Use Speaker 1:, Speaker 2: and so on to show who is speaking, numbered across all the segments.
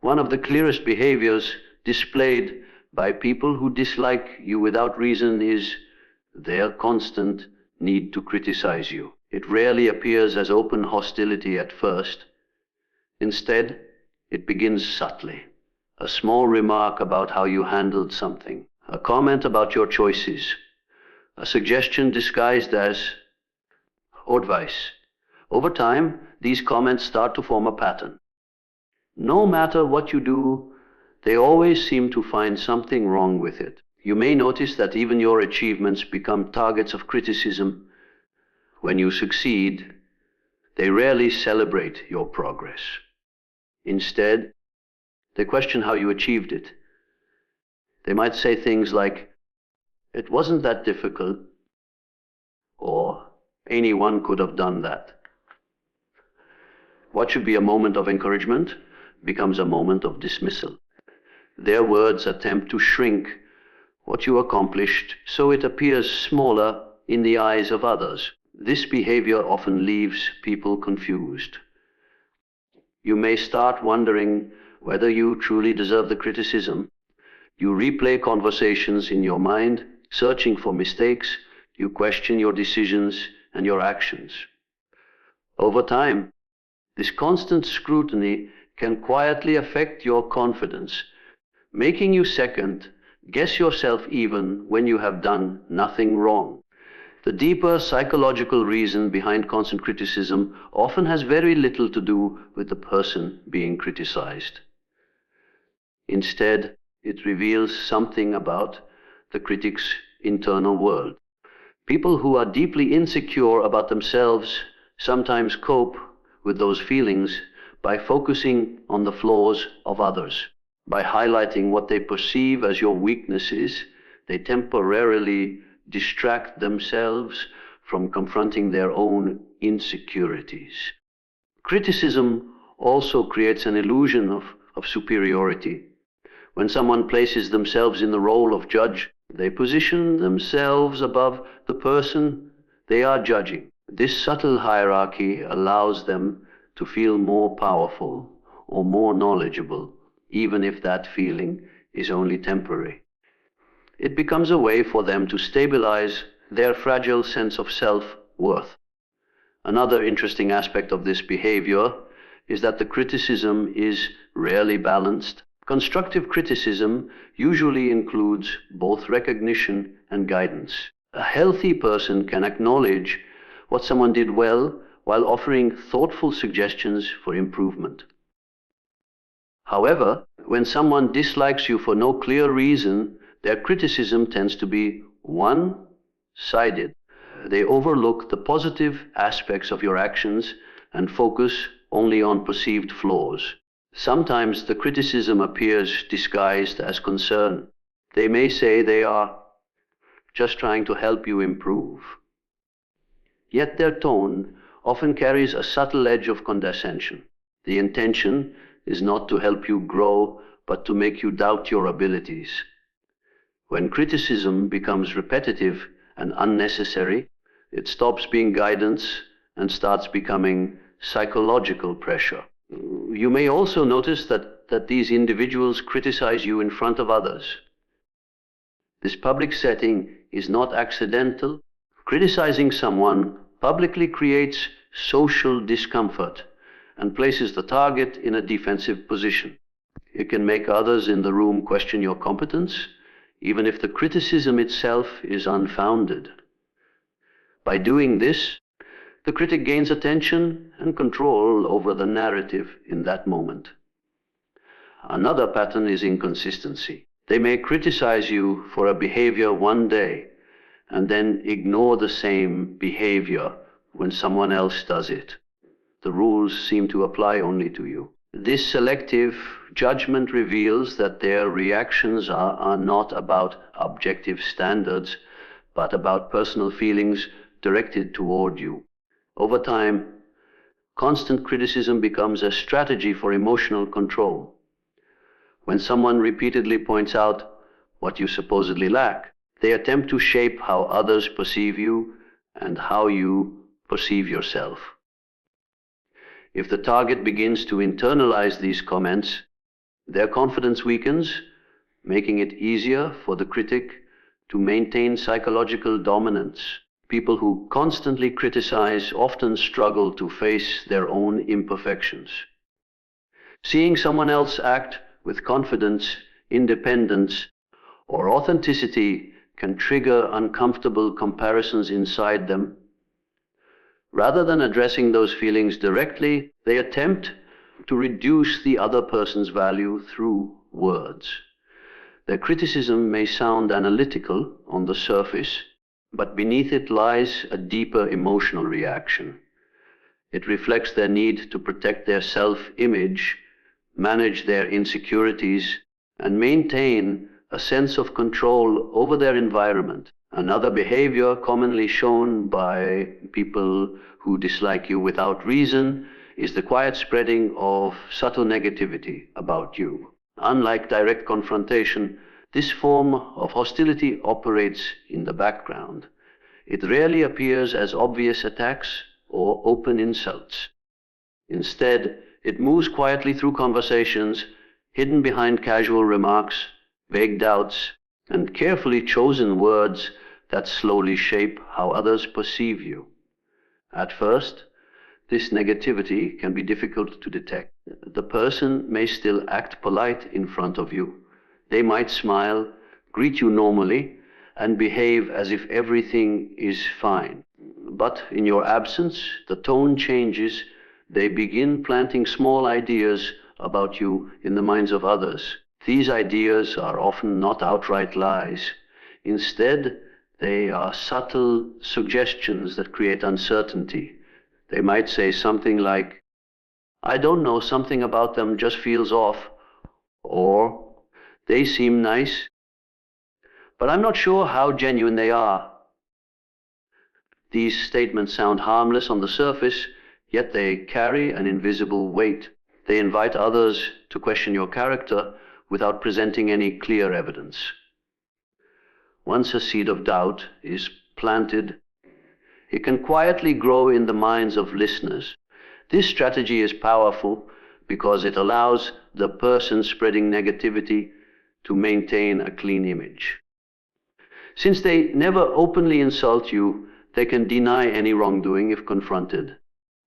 Speaker 1: One of the clearest behaviors displayed by people who dislike you without reason is their constant need to criticize you. It rarely appears as open hostility at first. Instead, it begins subtly. A small remark about how you handled something, a comment about your choices, a suggestion disguised as advice. Over time, these comments start to form a pattern. No matter what you do, they always seem to find something wrong with it. You may notice that even your achievements become targets of criticism. When you succeed, they rarely celebrate your progress. Instead, they question how you achieved it. They might say things like, "It wasn't that difficult," or "Anyone could have done that." What should be a moment of encouragement becomes a moment of dismissal. Their words attempt to shrink what you accomplished so it appears smaller in the eyes of others. This behavior often leaves people confused. You may start wondering whether you truly deserve the criticism. You replay conversations in your mind, searching for mistakes. You question your decisions and your actions. Over time, this constant scrutiny can quietly affect your confidence, making you second guess yourself even when you have done nothing wrong. The deeper psychological reason behind constant criticism often has very little to do with the person being criticized. Instead, it reveals something about the critic's internal world. People who are deeply insecure about themselves sometimes cope with those feelings by focusing on the flaws of others. By highlighting what they perceive as your weaknesses, they temporarily distract themselves from confronting their own insecurities. Criticism also creates an illusion of superiority. When someone places themselves in the role of judge, they position themselves above the person they are judging. This subtle hierarchy allows them to feel more powerful or more knowledgeable, even if that feeling is only temporary. It becomes a way for them to stabilize their fragile sense of self-worth. Another interesting aspect of this behavior is that the criticism is rarely balanced. Constructive criticism usually includes both recognition and guidance. A healthy person can acknowledge what someone did well while offering thoughtful suggestions for improvement. However, when someone dislikes you for no clear reason, their criticism tends to be one-sided. They overlook the positive aspects of your actions and focus only on perceived flaws. Sometimes the criticism appears disguised as concern. They may say they are just trying to help you improve. Yet their tone often carries a subtle edge of condescension. The intention is not to help you grow, but to make you doubt your abilities. When criticism becomes repetitive and unnecessary, it stops being guidance and starts becoming psychological pressure. You may also notice that these individuals criticize you in front of others. This public setting is not accidental. Criticizing someone publicly creates social discomfort and places the target in a defensive position. It can make others in the room question your competence, even if the criticism itself is unfounded. By doing this, the critic gains attention and control over the narrative in that moment. Another pattern is inconsistency. They may criticize you for a behavior one day and then ignore the same behavior when someone else does it. The rules seem to apply only to you. This selective judgment reveals that their reactions are not about objective standards, but about personal feelings directed toward you. Over time, constant criticism becomes a strategy for emotional control. When someone repeatedly points out what you supposedly lack, they attempt to shape how others perceive you and how you perceive yourself. If the target begins to internalize these comments, Their confidence weakens, making it easier for the critic to maintain psychological dominance. People who constantly criticize often struggle to face their own imperfections. Seeing someone else act with confidence, independence, or authenticity can trigger uncomfortable comparisons inside them. Rather than addressing those feelings directly, they attempt to reduce the other person's value through words. Their criticism may sound analytical on the surface, but beneath it lies a deeper emotional reaction. It reflects their need to protect their self-image, manage their insecurities, and maintain a sense of control over their environment. Another behavior commonly shown by people who dislike you without reason is the quiet spreading of subtle negativity about you. Unlike direct confrontation, this form of hostility operates in the background. It rarely appears as obvious attacks or open insults. Instead, it moves quietly through conversations, hidden behind casual remarks, vague doubts, and carefully chosen words that slowly shape how others perceive you. At first, this negativity can be difficult to detect. The person may still act polite in front of you. They might smile, greet you normally, and behave as if everything is fine. But in your absence, the tone changes. They begin planting small ideas about you in the minds of others. These ideas are often not outright lies. Instead, they are subtle suggestions that create uncertainty. They might say something like, "I don't know, something about them just feels off," or "They seem nice, but I'm not sure how genuine they are." These statements sound harmless on the surface, yet they carry an invisible weight. They invite others to question your character without presenting any clear evidence. Once a seed of doubt is planted, it can quietly grow in the minds of listeners. This strategy is powerful because it allows the person spreading negativity to maintain a clean image. Since they never openly insult you, they can deny any wrongdoing if confronted.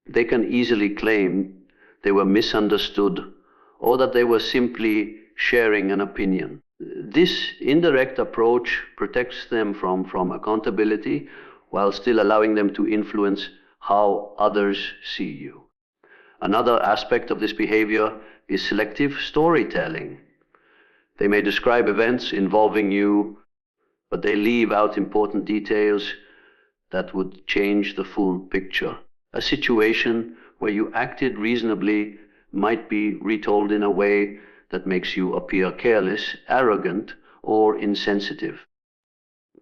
Speaker 1: They can easily claim they were misunderstood or that they were simply sharing an opinion. This indirect approach protects them from accountability while still allowing them to influence how others see you. Another aspect of this behavior is selective storytelling. They may describe events involving you, but they leave out important details that would change the full picture. A situation where you acted reasonably might be retold in a way that makes you appear careless, arrogant, or insensitive.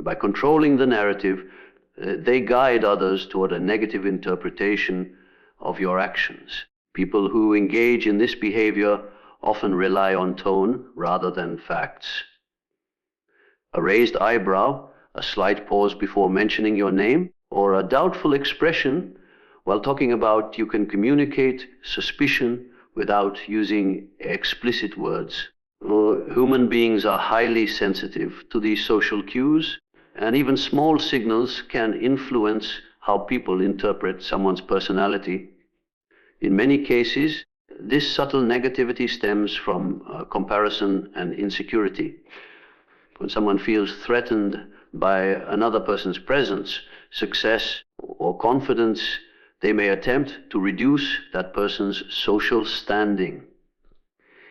Speaker 1: By controlling the narrative, they guide others toward a negative interpretation of your actions. People who engage in this behavior often rely on tone rather than facts. A raised eyebrow, a slight pause before mentioning your name, or a doubtful expression while talking about you can communicate suspicion without using explicit words. Human beings are highly sensitive to these social cues, and even small signals can influence how people interpret someone's personality. In many cases, this subtle negativity stems from comparison and insecurity. When someone feels threatened by another person's presence, success, or confidence, they may attempt to reduce that person's social standing.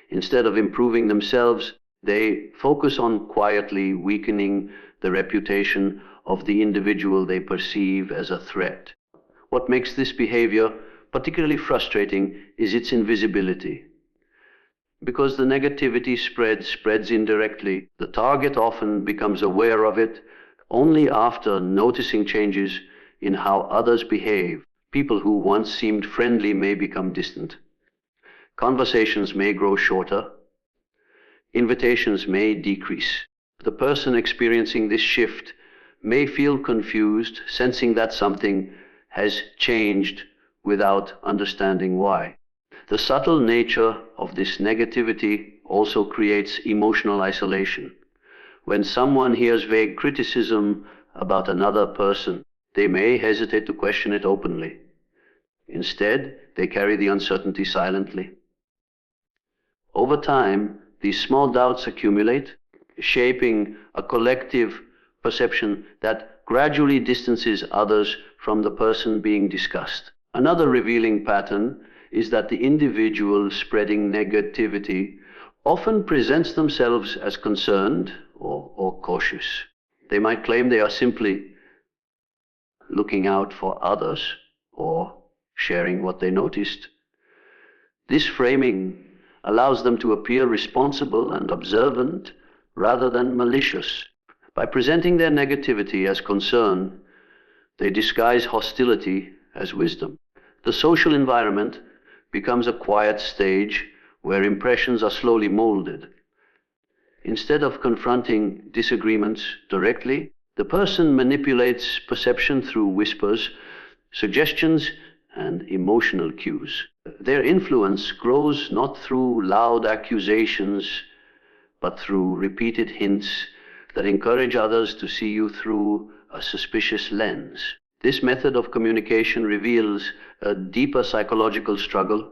Speaker 1: Instead of improving themselves, they focus on quietly weakening the reputation of the individual they perceive as a threat. What makes this behavior particularly frustrating is its invisibility. Because the negativity spreads indirectly, the target often becomes aware of it only after noticing changes in how others behave. People who once seemed friendly may become distant. Conversations may grow shorter. Invitations may decrease. The person experiencing this shift may feel confused, sensing that something has changed without understanding why. The subtle nature of this negativity also creates emotional isolation. When someone hears vague criticism about another person, they may hesitate to question it openly. Instead, they carry the uncertainty silently. Over time, these small doubts accumulate, shaping a collective perception that gradually distances others from the person being discussed. Another revealing pattern is that the individual spreading negativity often presents themselves as concerned or cautious. They might claim they are simply looking out for others or sharing what they noticed. This framing allows them to appear responsible and observant rather than malicious. By presenting their negativity as concern, they disguise hostility as wisdom. The social environment becomes a quiet stage where impressions are slowly molded. Instead of confronting disagreements directly, the person manipulates perception through whispers, suggestions, and emotional cues. Their influence grows not through loud accusations, but through repeated hints that encourage others to see you through a suspicious lens. This method of communication reveals a deeper psychological struggle.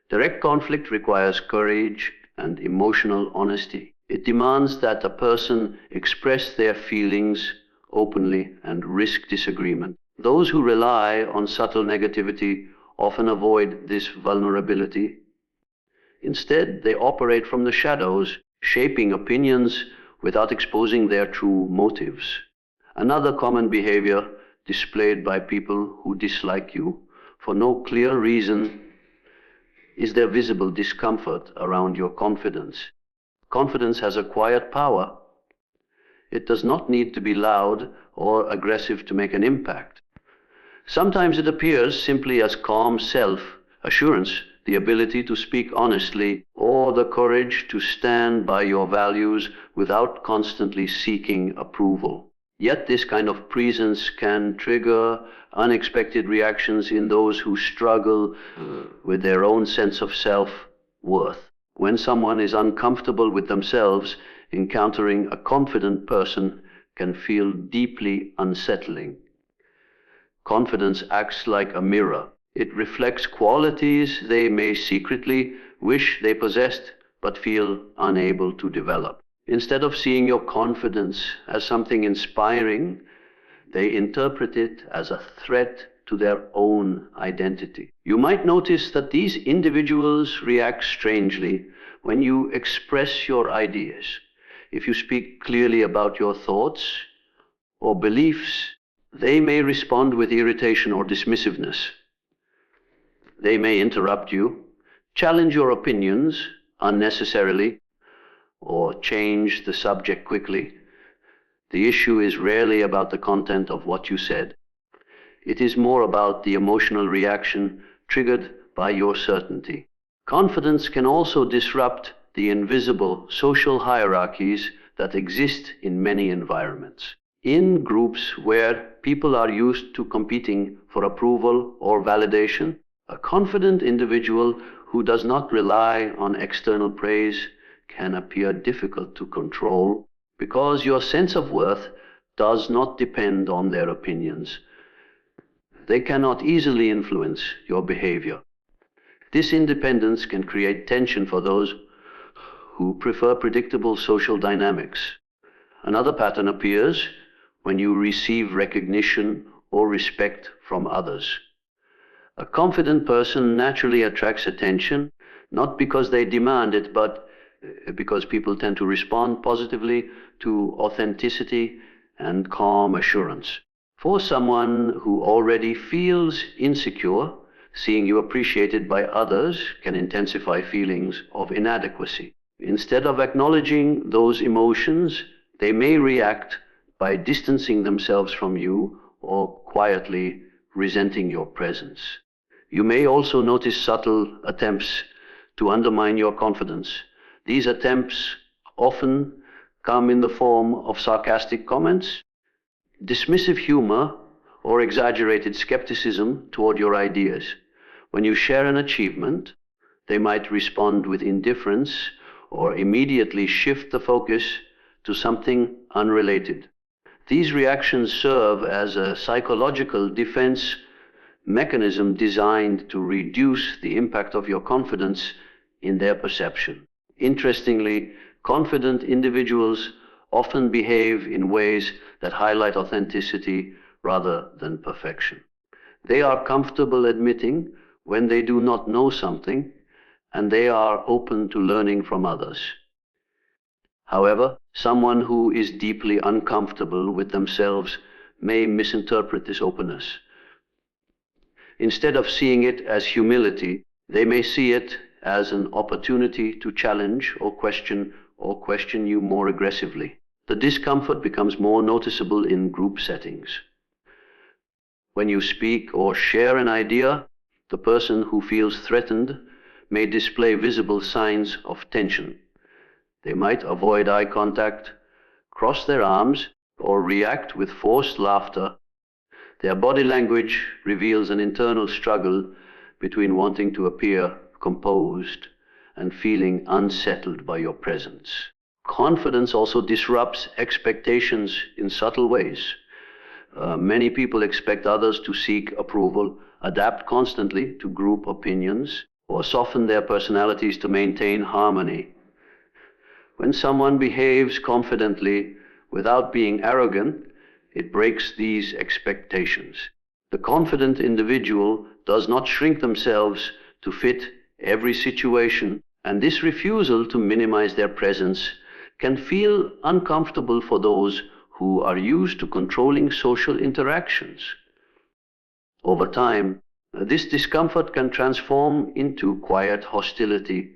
Speaker 1: Direct conflict requires courage and emotional honesty. It demands that a person express their feelings openly and risk disagreement. Those who rely on subtle negativity often avoid this vulnerability. Instead, they operate from the shadows, shaping opinions without exposing their true motives. Another common behavior displayed by people who dislike you for no clear reason is their visible discomfort around your confidence. Confidence has a quiet power. It does not need to be loud or aggressive to make an impact. Sometimes it appears simply as calm self-assurance, the ability to speak honestly, or the courage to stand by your values without constantly seeking approval. Yet this kind of presence can trigger unexpected reactions in those who struggle with their own sense of self-worth. When someone is uncomfortable with themselves, encountering a confident person can feel deeply unsettling. Confidence acts like a mirror. It reflects qualities they may secretly wish they possessed but feel unable to develop. Instead of seeing your confidence as something inspiring, they interpret it as a threat to their own identity. You might notice that these individuals react strangely when you express your ideas. If you speak clearly about your thoughts or beliefs, they may respond with irritation or dismissiveness. They may interrupt you, challenge your opinions unnecessarily, or change the subject quickly. The issue is rarely about the content of what you said. It is more about the emotional reaction triggered by your certainty. Confidence can also disrupt the invisible social hierarchies that exist in many environments. In groups where people are used to competing for approval or validation, a confident individual who does not rely on external praise can appear difficult to control because your sense of worth does not depend on their opinions. They cannot easily influence your behavior. This independence can create tension for those who prefer predictable social dynamics. Another pattern appears when you receive recognition or respect from others. A confident person naturally attracts attention, not because they demand it, but because people tend to respond positively to authenticity and calm assurance. For someone who already feels insecure, seeing you appreciated by others can intensify feelings of inadequacy. Instead of acknowledging those emotions, they may react by distancing themselves from you or quietly resenting your presence. You may also notice subtle attempts to undermine your confidence. These attempts often come in the form of sarcastic comments, dismissive humor, or exaggerated skepticism toward your ideas. When you share an achievement, They might respond with indifference or immediately shift the focus to something unrelated. These reactions serve as a psychological defense mechanism designed to reduce the impact of your confidence in their perception. Interestingly, confident individuals often behave in ways that highlight authenticity rather than perfection. They are comfortable admitting when they do not know something, and they are open to learning from others. However, someone who is deeply uncomfortable with themselves may misinterpret this openness. Instead of seeing it as humility, they may see it as an opportunity to challenge or question you more aggressively. The discomfort becomes more noticeable in group settings. When you speak or share an idea, the person who feels threatened may display visible signs of tension. They might avoid eye contact, cross their arms, or react with forced laughter. Their body language reveals an internal struggle between wanting to appear composed and feeling unsettled by your presence. Confidence also disrupts expectations in subtle ways. Many people expect others to seek approval, adapt constantly to group opinions, or soften their personalities to maintain harmony. When someone behaves confidently without being arrogant, it breaks these expectations. The confident individual does not shrink themselves to fit every situation, and this refusal to minimize their presence can feel uncomfortable for those who are used to controlling social interactions. Over time, this discomfort can transform into quiet hostility.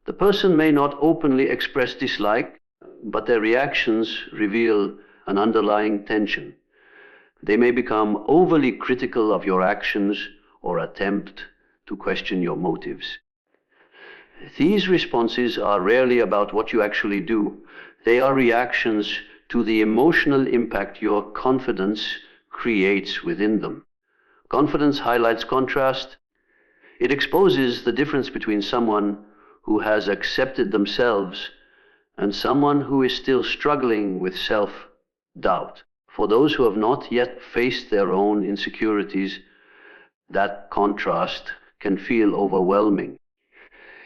Speaker 1: The person may not openly express dislike, but their reactions reveal an underlying tension. They may become overly critical of your actions or attempt to question your motives. These responses are rarely about what you actually do. They are reactions to the emotional impact your confidence creates within them. Confidence highlights contrast. It exposes the difference between someone who has accepted themselves and someone who is still struggling with self-doubt. For those who have not yet faced their own insecurities, that contrast can feel overwhelming.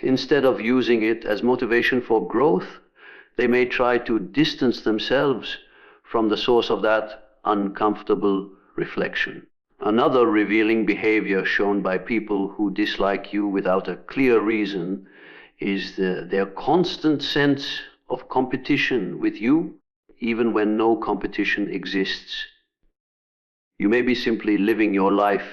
Speaker 1: Instead of using it as motivation for growth, they may try to distance themselves from the source of that uncomfortable reflection. Another revealing behavior shown by people who dislike you without a clear reason is their constant sense of competition with you, even when no competition exists. You may be simply living your life,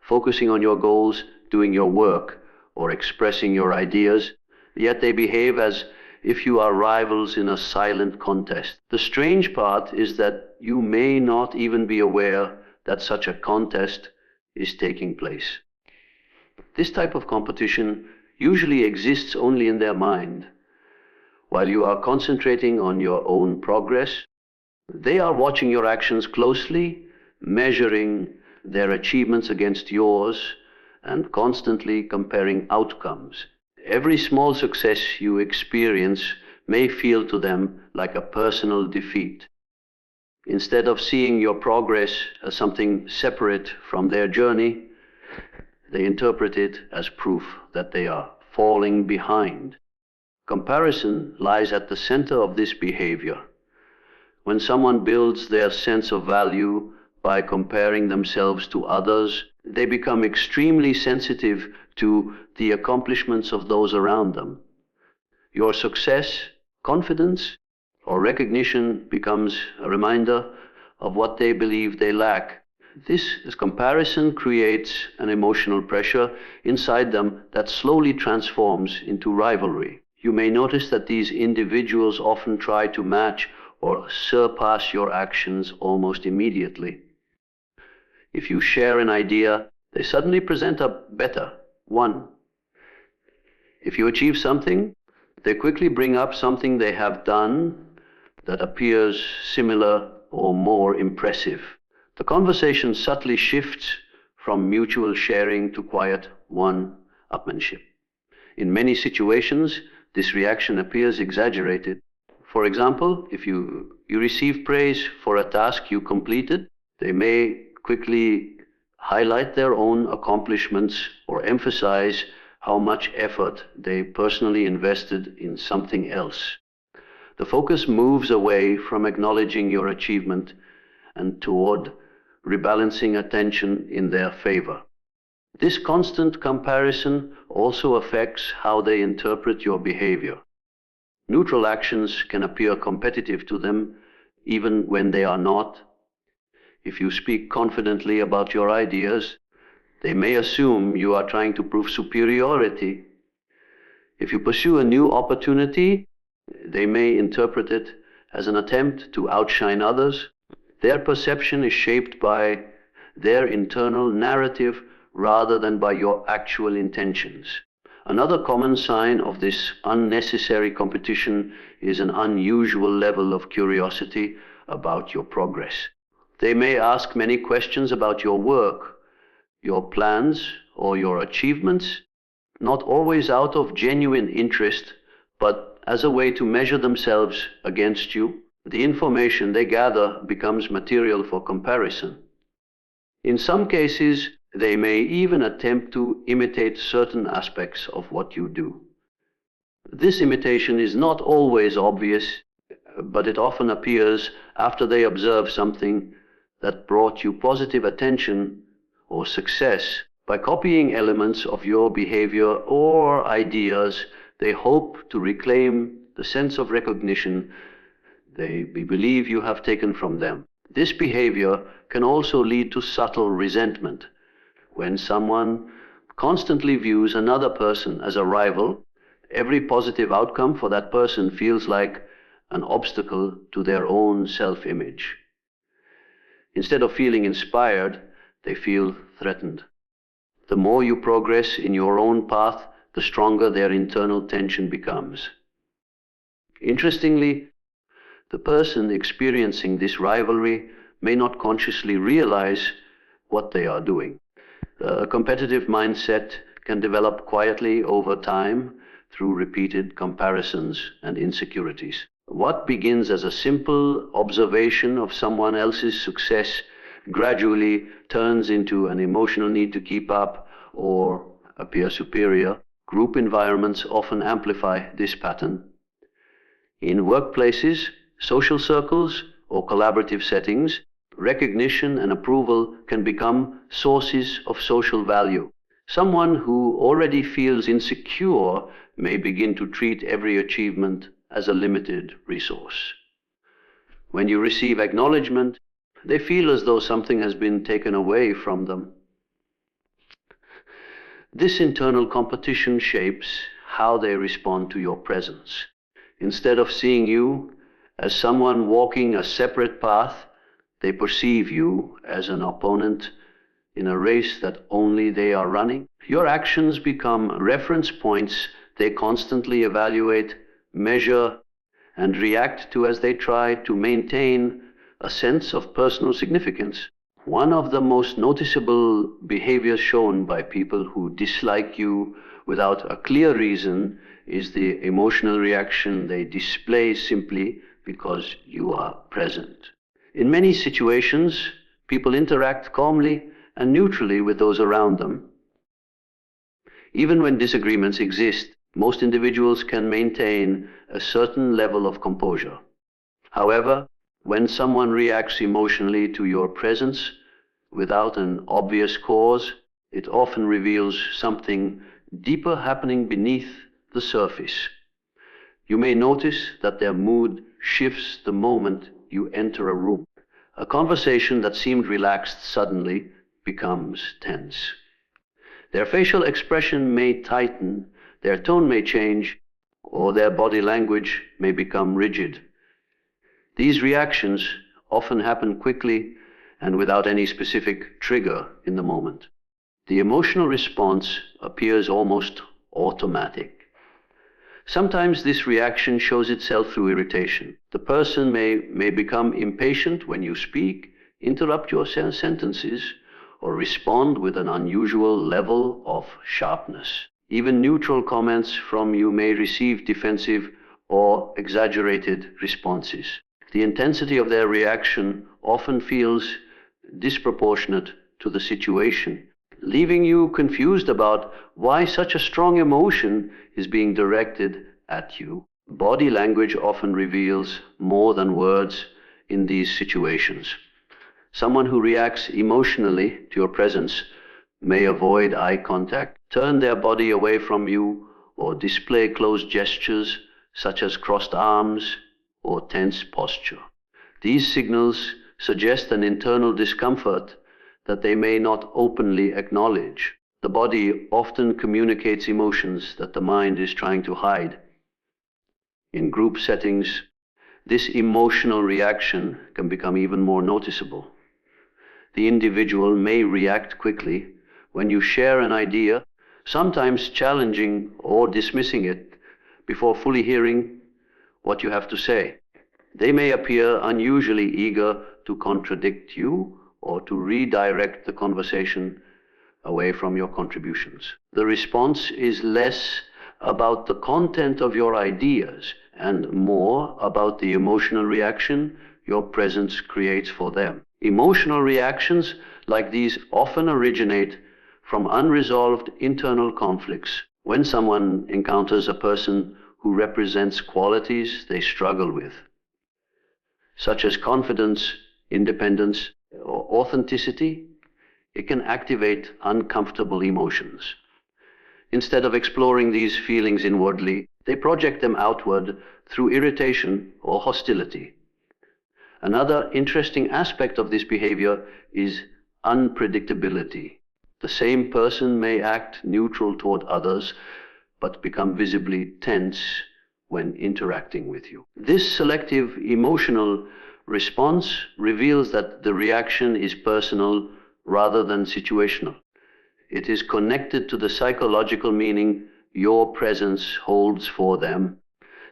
Speaker 1: focusing on your goals, doing your work, or expressing your ideas, yet they behave as if you are rivals in a silent contest. The strange part is that you may not even be aware that such a contest is taking place. This type of competition usually exists only in their mind. While you are concentrating on your own progress, they are watching your actions closely, measuring their achievements against yours, and constantly comparing outcomes. Every small success you experience may feel to them like a personal defeat. Instead of seeing your progress as something separate from their journey, they interpret it as proof that they are falling behind. Comparison lies at the center of this behavior. When someone builds their sense of value by comparing themselves to others, they become extremely sensitive to the accomplishments of those around them. Your success, confidence, or recognition becomes a reminder of what they believe they lack. This comparison creates an emotional pressure inside them that slowly transforms into rivalry. You may notice that these individuals often try to match or surpass your actions almost immediately. If you share an idea, they suddenly present a better one. If you achieve something, they quickly bring up something they have done that appears similar or more impressive. The conversation subtly shifts from mutual sharing to quiet one-upmanship. In many situations, this reaction appears exaggerated. For example, if you receive praise for a task you completed, they may quickly highlight their own accomplishments or emphasize how much effort they personally invested in something else. The focus moves away from acknowledging your achievement and toward rebalancing attention in their favor. This constant comparison also affects how they interpret your behavior. Neutral actions can appear competitive to them even when they are not. If you speak confidently about your ideas, they may assume you are trying to prove superiority. If you pursue a new opportunity, they may interpret it as an attempt to outshine others. Their perception is shaped by their internal narrative rather than by your actual intentions. Another common sign of this unnecessary competition is an unusual level of curiosity about your progress. They may ask many questions about your work, your plans, or your achievements, not always out of genuine interest, but as a way to measure themselves against you. The information they gather becomes material for comparison. In some cases, they may even attempt to imitate certain aspects of what you do. This imitation is not always obvious, but it often appears after they observe something that brought you positive attention or success. By copying elements of your behavior or ideas, they hope to reclaim the sense of recognition they believe you have taken from them. This behavior can also lead to subtle resentment. When someone constantly views another person as a rival, every positive outcome for that person feels like an obstacle to their own self-image. Instead of feeling inspired, they feel threatened. The more you progress in your own path, the stronger their internal tension becomes. Interestingly, the person experiencing this rivalry may not consciously realize what they are doing. A competitive mindset can develop quietly over time through repeated comparisons and insecurities. What begins as a simple observation of someone else's success gradually turns into an emotional need to keep up or appear superior. Group environments often amplify this pattern. In workplaces, social circles, or collaborative settings, recognition and approval can become sources of social value. Someone who already feels insecure may begin to treat every achievement as a limited resource. When you receive acknowledgement, they feel as though something has been taken away from them. This internal competition shapes how they respond to your presence. Instead of seeing you as someone walking a separate path, they perceive you as an opponent in a race that only they are running. Your actions become reference points they constantly evaluate, measure, and react to as they try to maintain a sense of personal significance. One of the most noticeable behaviors shown by people who dislike you without a clear reason is the emotional reaction they display simply because you are present. In many situations, people interact calmly and neutrally with those around them. Even when disagreements exist, most individuals can maintain a certain level of composure. However, when someone reacts emotionally to your presence without an obvious cause, it often reveals something deeper happening beneath the surface. You may notice that their mood shifts the moment you enter a room. A conversation that seemed relaxed suddenly becomes tense. Their facial expression may tighten, their tone may change, or their body language may become rigid. These reactions often happen quickly and without any specific trigger in the moment. The emotional response appears almost automatic. Sometimes this reaction shows itself through irritation. The person may become impatient when you speak, interrupt your sentences, or respond with an unusual level of sharpness. Even neutral comments from you may receive defensive or exaggerated responses. The intensity of their reaction often feels disproportionate to the situation, leaving you confused about why such a strong emotion is being directed at you. Body language often reveals more than words in these situations. Someone who reacts emotionally to your presence may avoid eye contact, turn their body away from you, or display closed gestures such as crossed arms or tense posture. These signals suggest an internal discomfort that they may not openly acknowledge. The body often communicates emotions that the mind is trying to hide. In group settings, this emotional reaction can become even more noticeable. The individual may react quickly when you share an idea, sometimes challenging or dismissing it before fully hearing what you have to say. They may appear unusually eager to contradict you or to redirect the conversation away from your contributions. The response is less about the content of your ideas and more about the emotional reaction your presence creates for them. Emotional reactions like these often originate from unresolved internal conflicts. When someone encounters a person who represents qualities they struggle with, such as confidence, independence, or authenticity, it can activate uncomfortable emotions. Instead of exploring these feelings inwardly, they project them outward through irritation or hostility. Another interesting aspect of this behavior is unpredictability. The same person may act neutral toward others, but become visibly tense when interacting with you. This selective emotional response reveals that the reaction is personal rather than situational. It is connected to the psychological meaning your presence holds for them.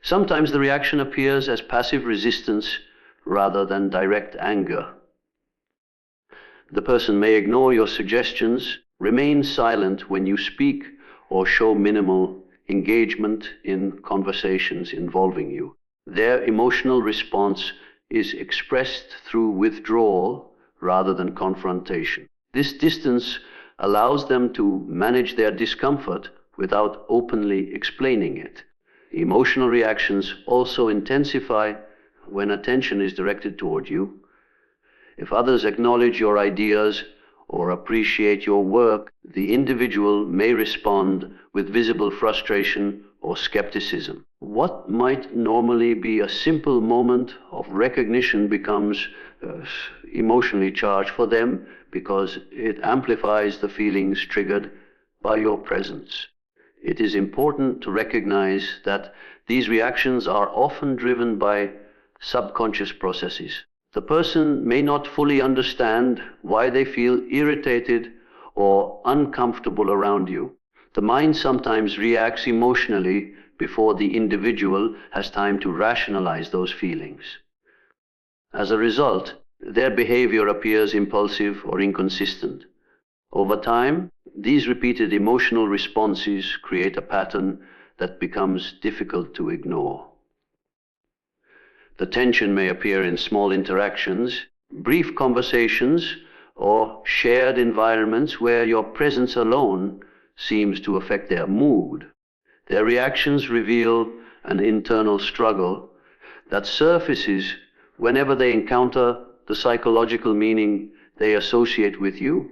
Speaker 1: Sometimes the reaction appears as passive resistance rather than direct anger. The person may ignore your suggestions, remain silent when you speak, or show minimal engagement in conversations involving you. Their emotional response is expressed through withdrawal rather than confrontation. This distance allows them to manage their discomfort without openly explaining it. Emotional reactions also intensify when attention is directed toward you. If others acknowledge your ideas or appreciate your work, the individual may respond with visible frustration or skepticism. What might normally be a simple moment of recognition becomes emotionally charged for them because it amplifies the feelings triggered by your presence. It is important to recognize that these reactions are often driven by subconscious processes. The person may not fully understand why they feel irritated or uncomfortable around you. The mind sometimes reacts emotionally before the individual has time to rationalize those feelings. As a result, their behavior appears impulsive or inconsistent. Over time, these repeated emotional responses create a pattern that becomes difficult to ignore. The tension may appear in small interactions, brief conversations, or shared environments where your presence alone seems to affect their mood. Their reactions reveal an internal struggle that surfaces whenever they encounter the psychological meaning they associate with you.